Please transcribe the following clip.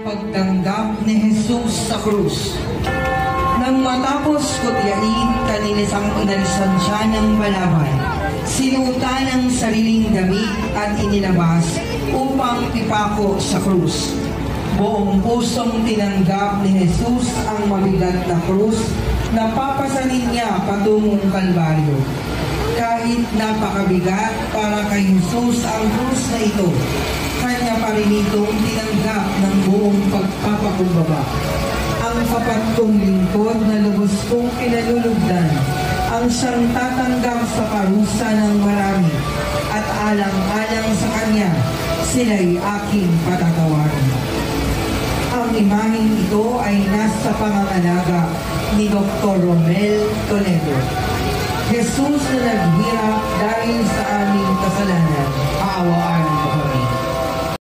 pagtanggap ni Jesus sa krus. Nang matapos kutyain, kanilisan siya ng balabal. Sinuotan ang sariling damit at inilabas upang ipako sa krus. Buong pusong tinanggap ni Jesus ang mabigat na krus na papasanin niya patungong Kalbaryo. Kahit napakabigat para kay Jesus ang krus na ito, kanya pa rin itong tinanggap ng buong pagpapakumbaba. Ang kapat kong lingkod na lubos kong pinalulugdan, ang siyang tatanggap sa parusa ng marami, at alang-alang sa kanya, sila'y aking patatawarin. Ang imaheng ito ay nasa pangangalaga ni Dr. Romel Toledo. Jesus na naghirap dahil sa aming kasalanan, aawaan